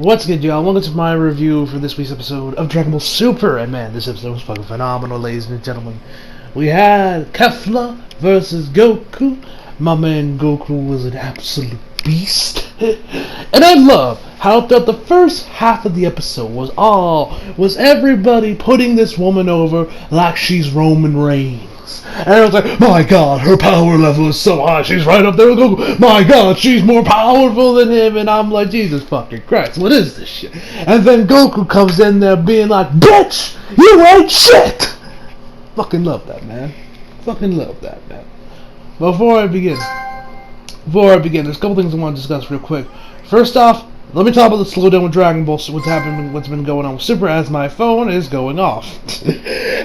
What's good, y'all? Welcome to my review for this week's episode of Dragon Ball Super. And man, this episode was fucking phenomenal, ladies and gentlemen. We had Kefla versus Goku. My man Goku was an absolute beast. And I love how throughout the first half of the episode was everybody putting this woman over like she's Roman Reigns. And I was like, my god, her power level is so high, she's right up there with Goku. My god, she's more powerful than him. And I'm like, Jesus fucking Christ, what is this shit? And then Goku comes in there being like, bitch, you ain't shit. Fucking love that, man. Fucking love that, man. Before I begin, there's a couple things I want to discuss real quick. First off, let me talk about the slowdown with Dragon Ball, what's been going on with Super, as my phone is going off.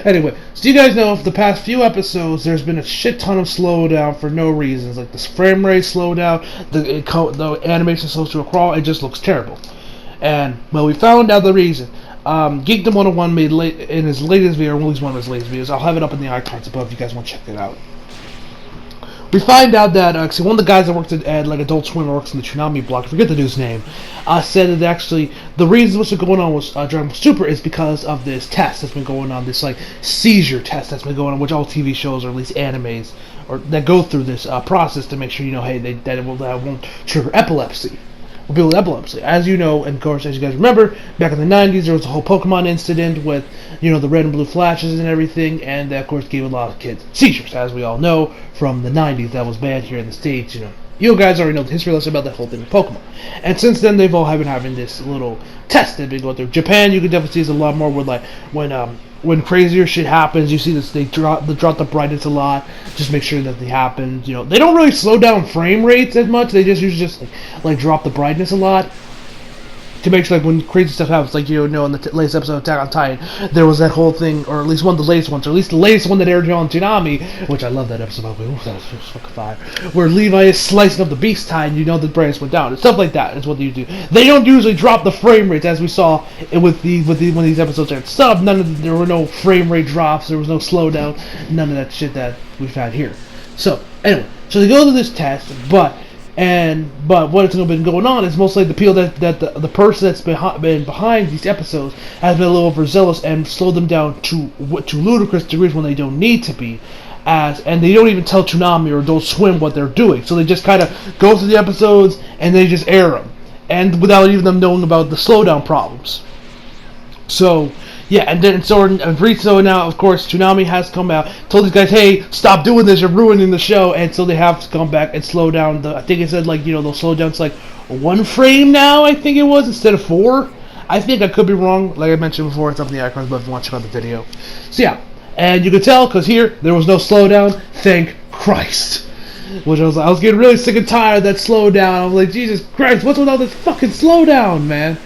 Anyway, so you guys know, for the past few episodes, there's been a shit ton of slowdown for no reasons. Like, this frame rate slowdown, the animation slows to a crawl, it just looks terrible. And, well, we found out the reason. Geekdom 101 made in his latest video, or at least one of his latest videos. I'll have it up in the icons above if you guys want to check it out. We find out that actually one of the guys that works at like Adult Swim works in the Toonami block, I forget the dude's name, said that actually the reason what's going on with Dragon Ball Super is because of this test that's been going on, this like seizure test that's been going on, which all TV shows or at least animes or that go through this process to make sure hey that won't trigger epilepsy. People with epilepsy. As you know, and of course, as you guys remember, back in the 90s, there was a whole Pokemon incident with, the red and blue flashes and everything, and that, of course, gave a lot of kids seizures, as we all know, from the 90s. That was bad here in the States, You guys already know the history lesson about that whole thing with Pokemon. And since then, they've all been having this little test they've been going through. Japan, you can definitely see this a lot more with, like, when crazier shit happens, you see this, they drop the brightness a lot, just make sure that they happen. They don't really slow down frame rates as much, they just usually like drop the brightness a lot to make sure, like, when crazy stuff happens, like, in the latest episode of Attack on Titan, there was that whole thing, or at least one of the latest ones, or at least the latest one that aired on Toonami, which I love that episode, that was fucking fire, where Levi is slicing up the Beast Titan, the brightness went down, and stuff like that is what they do. They don't usually drop the frame rates, as we saw when these episodes aired. There were no frame rate drops, there was no slowdown, none of that shit that we've had here. So, anyway, so they go to this test, but what's been going on is mostly the people that the person that's been behind these episodes has been a little overzealous and slowed them down to ludicrous degrees when they don't need to be, and they don't even tell Toonami or Adult Swim what they're doing. So they just kind of go through the episodes and they just air them, and without even them knowing about the slowdown problems. So. Yeah, and so now, of course, Toonami has come out, told these guys, hey, stop doing this, you're ruining the show, and so they have to come back and slow down I think it said, they'll slow down to, 1 frame now, I think it was, instead of 4. I think I could be wrong, like I mentioned before, it's up in the icons, but if you want to check out the video. So yeah, and you could tell, because here, there was no slowdown, thank Christ. Which I was getting really sick and tired of that slowdown. I was like, Jesus Christ, what's with all this fucking slowdown, man?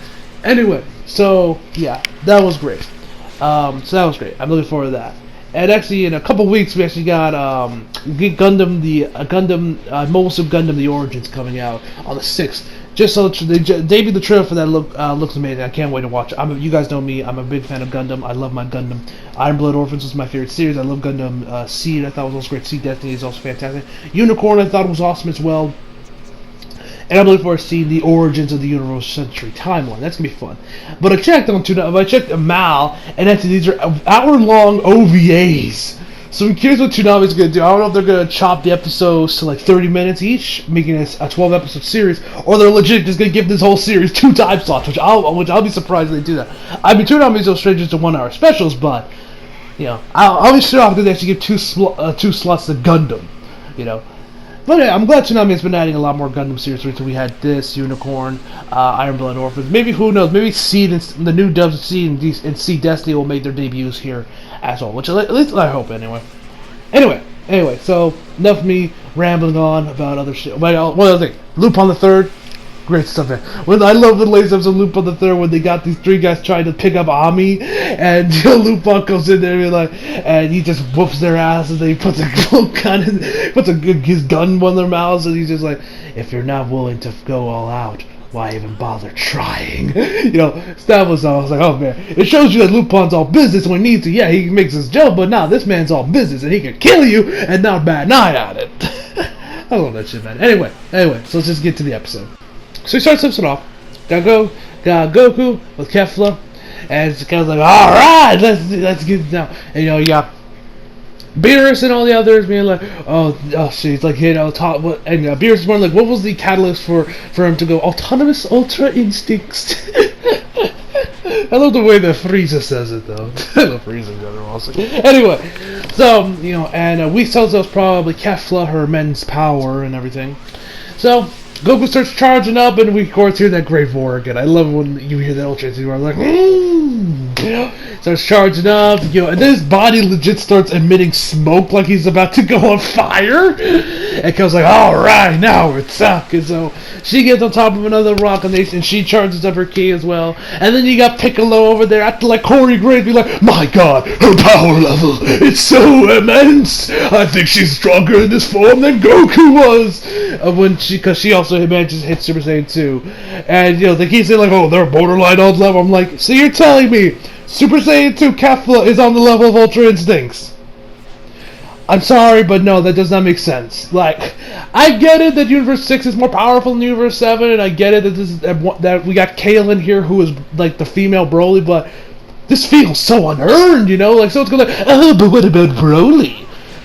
Anyway, so, yeah, that was great. So that was great. I'm looking forward to that. And actually, in a couple weeks, we actually got Gundam, Mobile Suit Gundam, the Origins coming out on the 6th. Just so they debuted the trailer for that. Looks amazing. I can't wait to watch it. You guys know me. I'm a big fan of Gundam. I love my Gundam. Iron Blood Orphans was my favorite series. I love Gundam Seed. I thought it was also great. Seed Destiny is also fantastic. Unicorn, I thought it was awesome as well. And I'm looking forward to seeing the origins of the Universal Century timeline. That's going to be fun. But I checked Mal, and actually these are hour-long OVAs. So I'm curious what Toonami's going to do. I don't know if they're going to chop the episodes to 30 minutes each, making it a 12-episode series, or they're legit just going to give this whole series 2 time slots, which I'll be surprised if they do that. I mean, Toonami's no strangers to 1-hour specials, but, I'll be shocked if they actually give 2 slots to Gundam, But yeah, I'm glad Toonami has been adding a lot more Gundam series. So we had this, Unicorn, Iron Blood Orphans. Maybe, who knows, maybe Seed and the new dubs of Seed and Seed Destiny will make their debuts here as well. Which, at least I hope, anyway. Anyway, so enough of me rambling on about other shit. One other thing, Lupin the Third. Great stuff there. I love the latest episode of Lupin the Third when they got these 3 guys trying to pick up Ami, and Lupin comes in there and he just whoops their asses, and he puts his gun in one of their mouths, and he's just like, if you're not willing to go all out, why even bother trying? That was all. I was like, oh man, it shows you that Lupin's all business when he needs to. Yeah, he makes his joke, but nah, this man's all business, and he can kill you and not bat an eye at it. I love that shit, man. Anyway, so let's just get to the episode. So he starts this off. Gotta go got Goku with Kefla, and it's kind of like, all right, let's get it down. And you got Beerus and all the others being like, oh, she's like, top. And Beerus is more like, what was the catalyst for him to go autonomous ultra instincts? I love the way that Frieza says it, though. I love Frieza in general, also. Anyway, so, and Whis tells us probably Kefla, her immense power and everything. So, Goku starts charging up, and we, of course, hear that great roar again. I love when you hear that ultra instinct roar, like, starts charging up, and then his body legit starts emitting smoke like he's about to go on fire. And Kel's like, alright, now we're stuck. And so she gets on top of another rock and she charges up her key as well. And then you got Piccolo over there acting like Corey Graves, be like, my god, her power level, it's so immense. I think she's stronger in this form than Goku was. Because she also manages to hit Super Saiyan 2. And, they keep saying like, oh, they're borderline on level. I'm like, so you're telling me Super Saiyan 2 Kefla is on the level of Ultra Instincts? I'm sorry, but no, that does not make sense. Like, I get it that Universe 6 is more powerful than Universe 7, and I get it that we got Kaylin here who is, like, the female Broly, but this feels so unearned, Like, so it's going to, oh, but what about Broly?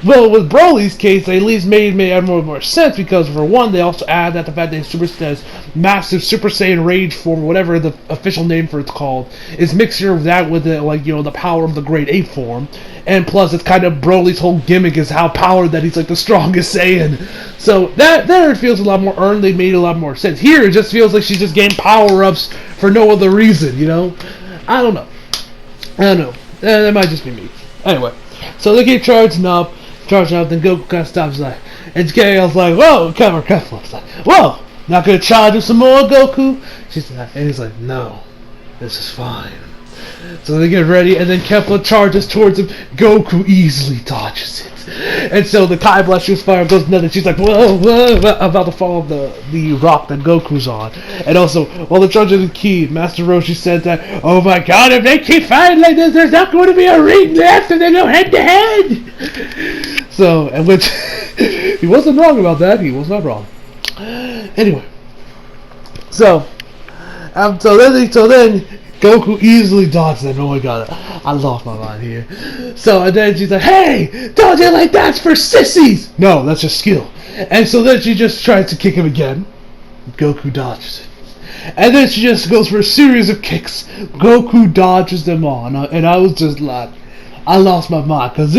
Well, with Broly's case, they at least made more sense because, for one, they also add that the fact that his massive Super Saiyan Rage form, whatever the official name for it's called, is mixture of that with the power of the Great Ape form, and plus it's kind of Broly's whole gimmick is how powered that he's like the strongest Saiyan. So that there it feels a lot more earned. They made a lot more sense. Here it just feels like she's just getting power-ups for no other reason. I don't know. That might just be me. Anyway, so they keep charging up, then Goku kind of stops like, and Kale's like, whoa, Kefla's like, whoa, not gonna charge him some more, Goku? And he's like, no, this is fine. So they get ready, and then Kefla charges towards him. Goku easily dodges it. And so the Kai Blast shoots fire and goes nuts, and she's like, whoa, about to fall off the rock that Goku's on. And also, while they're charging the ki, Master Roshi said that, oh my god, if they keep fighting like this, there's not going to be a ring left, and they go head to head. So, and which, he wasn't wrong about that, he was not wrong. Anyway, so then, Goku easily dodged that. Oh my god, I lost my mind here. So, and then she's like, hey, dodge it like that's for sissies! No, that's just skill. And so then she just tries to kick him again. Goku dodges it. And then she just goes for a series of kicks. Goku dodges them all. And I was just like, I lost my mind. Because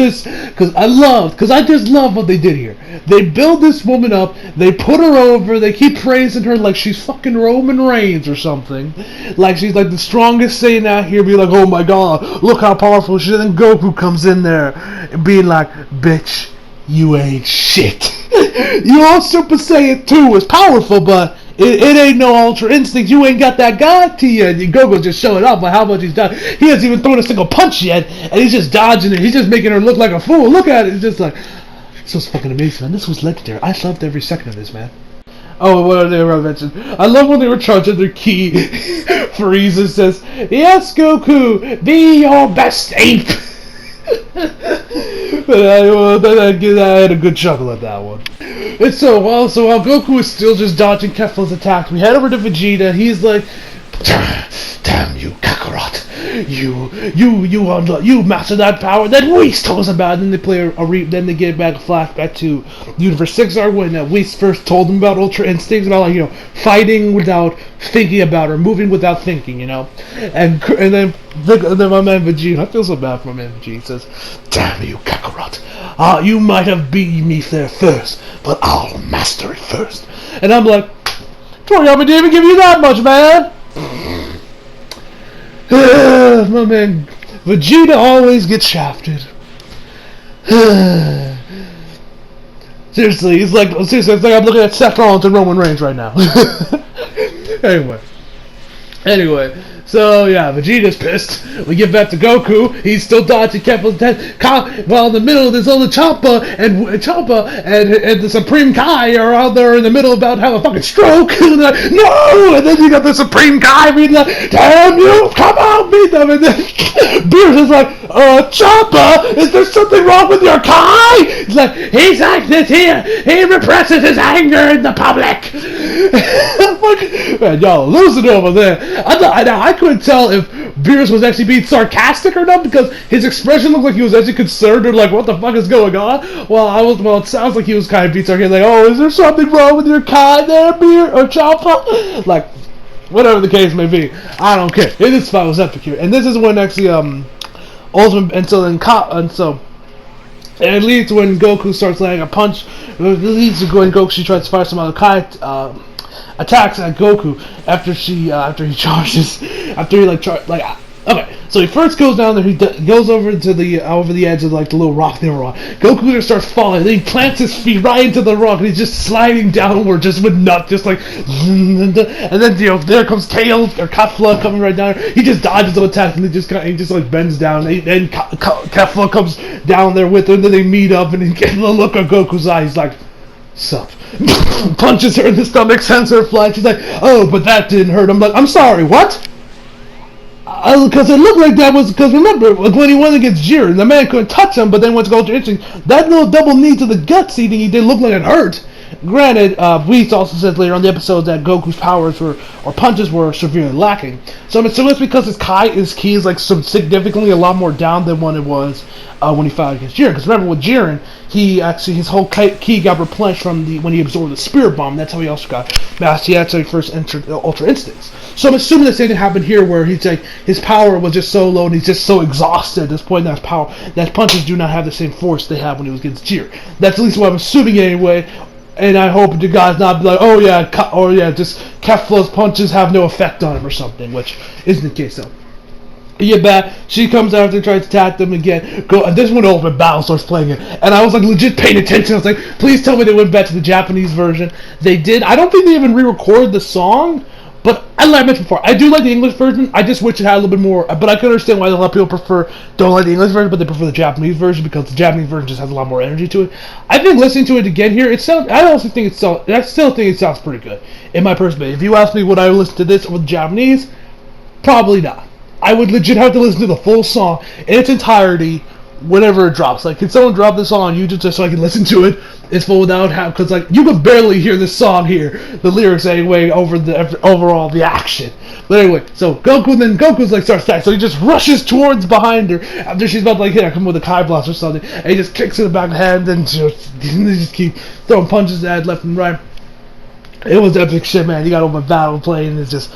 I just love what they did here. They build this woman up, they put her over, they keep praising her like she's fucking Roman Reigns or something. Like she's like the strongest Saiyan out here, be like, oh my god, look how powerful she is. And then Goku comes in there and being like, bitch, you ain't shit. Your Super Saiyan 2 is powerful, but it ain't no Ultra Instinct. You ain't got that guy to you. And Goku's just showing off by how much he's done. He hasn't even thrown a single punch yet, and he's just dodging it. He's just making her look like a fool. Look at it. It's just like, this was fucking amazing, man. This was legendary. I loved every second of this, man. Oh, what they were mentioned. I love when they were charging their ki. Frieza says, yes, Goku, be your best ape. But I had a good chuckle at that one. And so while Goku is still just dodging Kefla's attacks, we head over to Vegeta. He's like, damn you, Kakarot. You master that power that Whis told us about. And then they play then they get back a flashback to Universe 6 arc when Whis first told them about Ultra Instincts, about fighting without thinking about or moving without thinking, And then my man Vegeta, I feel so bad for my man Vegeta, says, damn you, Kakarot. You might have beaten me there first, but I'll master it first. And I'm like, Toriyama didn't even give you that much, man. My man Vegeta always gets shafted. Seriously, it's like I'm looking at Seth Rollins and Roman Reigns right now. Anyway, So yeah, Vegeta's pissed. We get back to Goku. He's still dodging Kefla's attack. While in the middle of this little Champa and the Supreme Kai are out there in the middle about to have a fucking stroke. And they're like, no! And then you got the Supreme Kai being like, damn you! Come on, beat them! And then Beerus is like, Champa, is there something wrong with your Kai? He's like, he's like this here. He represses his anger in the public. Man, y'all losing over there. I couldn't tell if Beerus was actually being sarcastic or not because his expression looked like he was actually concerned or like, what the fuck is going on? Well, it sounds like he was kind of being sarcastic, like, oh, is there something wrong with your Kai there, Beer or Champa? Like, whatever the case may be, I don't care. It is fine. It was epic here, and this is when actually Ultimate and it leads to when Goku starts landing a punch. It leads to when Goku tries to fire some other Kai attacks at Goku after he charges, okay. So he first goes down there. He goes over to over the edge of like the little rock they were on. Goku just starts falling. Then he plants his feet right into the rock, and he's just sliding downward, just with just like. And then there comes Tails or Kefla coming right down. He just dodges the attack, and he just like bends down. And Kefla comes down there with him. And then they meet up, and he gets the look on Goku's eye. He's like, sup. Punches her in the stomach, sends her flying. She's like, oh, but that didn't hurt. I'm like, I'm sorry, what? Because it looked like that was, because remember, when he went against Jiren, the man couldn't touch him, but then went to go to Instinct. That little double knee to the gut seating, he did look like it hurt. Granted, Whis also said later on the episode that Goku's powers or punches were severely lacking. So it's because his ki is like significantly a lot more down than when it was when he fought against Jiren. Because remember with Jiren, his whole ki got replenished from when he absorbed the Spirit Bomb. That's how he also got mastered. That's how he first entered Ultra Instincts. So I'm assuming the same thing happened here, where he's like his power was just so low and he's just so exhausted at this point that that punches do not have the same force they had when he was against Jiren. That's at least what I'm assuming anyway. And I hope the guy's not be like, oh yeah, just Kefla's punches have no effect on him or something, which isn't the case though. You get back, she comes out and tries to attack them again. And this one Ultimate Battle starts playing it. And I was like legit paying attention. I was like, please tell me they went back to the Japanese version. They did. I don't think they even re-recorded the song. But like I mentioned before, I do like the English version. I just wish it had a little bit more. But I can understand why a lot of people don't like the English version, but they prefer the Japanese version because the Japanese version just has a lot more energy to it. I think listening to it again here, I still think it sounds pretty good in my personal opinion. If you ask me would I listen to this with Japanese, probably not. I would legit have to listen to the full song in its entirety whenever it drops. Like, can someone drop this song on YouTube just so I can listen to it? It's full because like you could barely hear this song here, the lyrics anyway, over the action. But anyway, so Goku's like starts attacking, so he just rushes towards behind her after she's about to like hit her, come with a Kai Blast or something, and he just kicks in the back of the head, and they just keep throwing punches at left and right. It was epic shit, man. You got Ultimate Battle playing, and it's just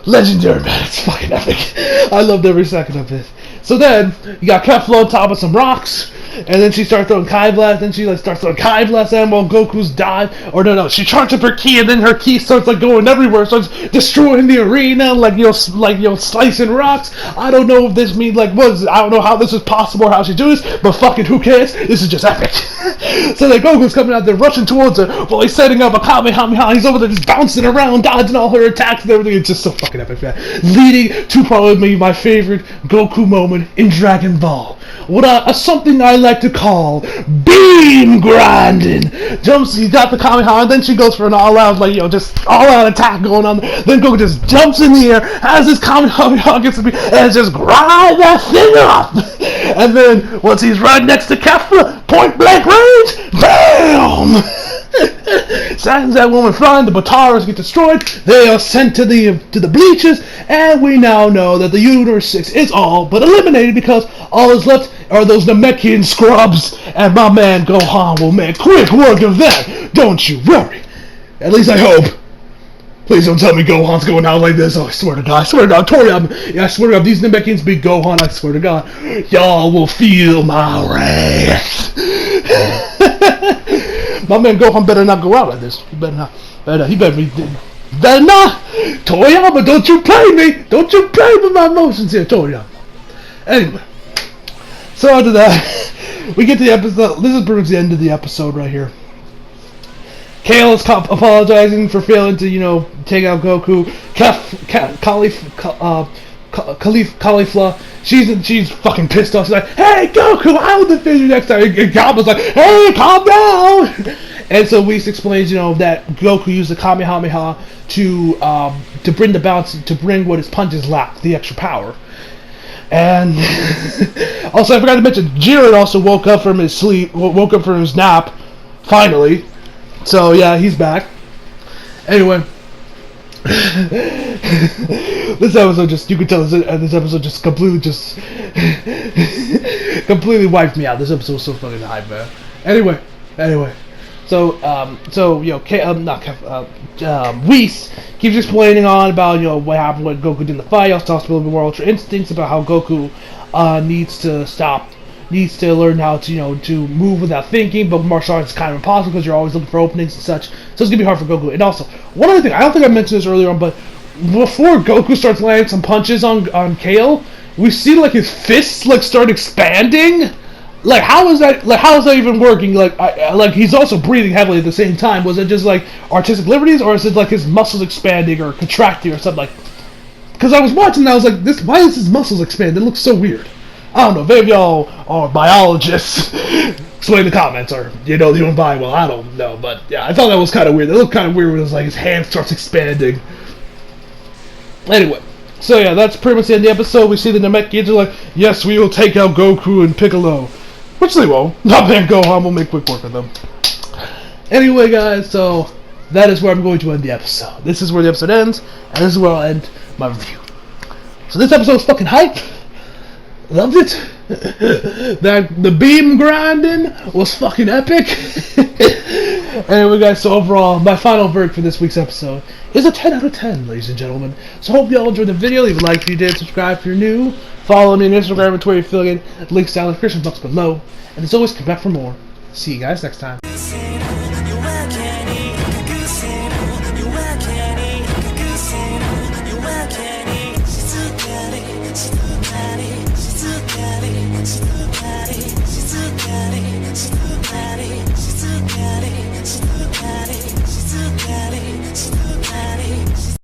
legendary, man. It's fucking epic. I loved every second of it. So then, you got Kefla on top of some rocks, and then she starts throwing Kai Blast, and she like starts throwing Kai Blast at him while Goku's dive. Or no, she charges up her ki, and then her ki starts like going everywhere, starts destroying the arena, slicing rocks. I don't know if this means I don't know how this is possible or how she do this, but fucking who cares? This is just epic. So then Goku's coming out there, rushing towards her, while he's setting up a Kamehameha. He's over there just bouncing around, dodging all her attacks and everything. It's just so fucking epic, man. Leading to probably my favorite Goku moment in Dragon Ball. Something I like to call beam grinding. He got the Kamehameha, and then she goes for an all-out, just all-out attack going on. Then Goku just jumps in the air, has his Kamehameha gets to be, and just grind that thing up. And then once he's right next to Kefla, point blank range, BAM! Sends that woman flying. The Bataras get destroyed. They are sent to the bleachers, and we now know that the Universe 6 is all but eliminated because all that's left are those Namekian scrubs, and my man Gohan will make quick work of that. Don't you worry. At least I hope. Please don't tell me Gohan's going out like this. Oh, I swear to God. Toriyama. Yeah, I swear to God, these Namekians beat Gohan. I swear to God. Y'all will feel my wrath. My man Gohan better not go out like this. He better not. He better not. Toriyama, don't you play me. Don't you play with my emotions here, Toriyama. Anyway. So after that, we get to the episode. This is pretty much the end of the episode right here. Kale is apologizing for failing to, take out Goku. Caulifla, she's fucking pissed off. She's like, "Hey Goku, I will defend you next time." And Gamba's like, "Hey, calm down." And so Whis explains, that Goku used the Kamehameha to bring the balance, to bring what his punches lacked, the extra power. And also, I forgot to mention, Jiren also woke up from his nap, finally. So yeah, he's back. Anyway, this episode you can tell this episode just completely wiped me out. This episode was so fucking hype, man. Anyway. So Whis keeps explaining on about, what happened when Goku did in the fight. Also talks a little bit more Ultra Instincts about how Goku needs to learn how to move without thinking, but martial arts is kind of impossible because you're always looking for openings and such. So it's gonna be hard for Goku. And also, one other thing, I don't think I mentioned this earlier on, but before Goku starts landing some punches on Kale, we see his fists start expanding. How is that even working? He's also breathing heavily at the same time. Was it just artistic liberties, or is it his muscles expanding or contracting or something Because I was watching and I was like, why is his muscles expand? It looks so weird. I don't know, maybe y'all are biologists. Explain in the comments, or the human body. Well, I don't know, but yeah, I thought that was kind of weird. It looked kind of weird when it was his hand starts expanding. Anyway, so yeah, that's pretty much the end of the episode. We see the Namekians are like, yes, we will take out Goku and Piccolo. Which they won't. Not and Gohan will make quick work of them. Anyway, guys, so that is where I'm going to end the episode. This is where the episode ends, and this is where I'll end my review. So this episode was fucking hype. Loved it. The beam grinding was fucking epic. Anyway, guys, so overall, my final verdict for this week's episode is a 10 out of 10, ladies and gentlemen. So hope you all enjoyed the video. Leave a like if you did, subscribe if you're new. Follow me on Instagram and Twitter affiliate. Links down in the description box below. And as always, come back for more. See you guys next time. She's too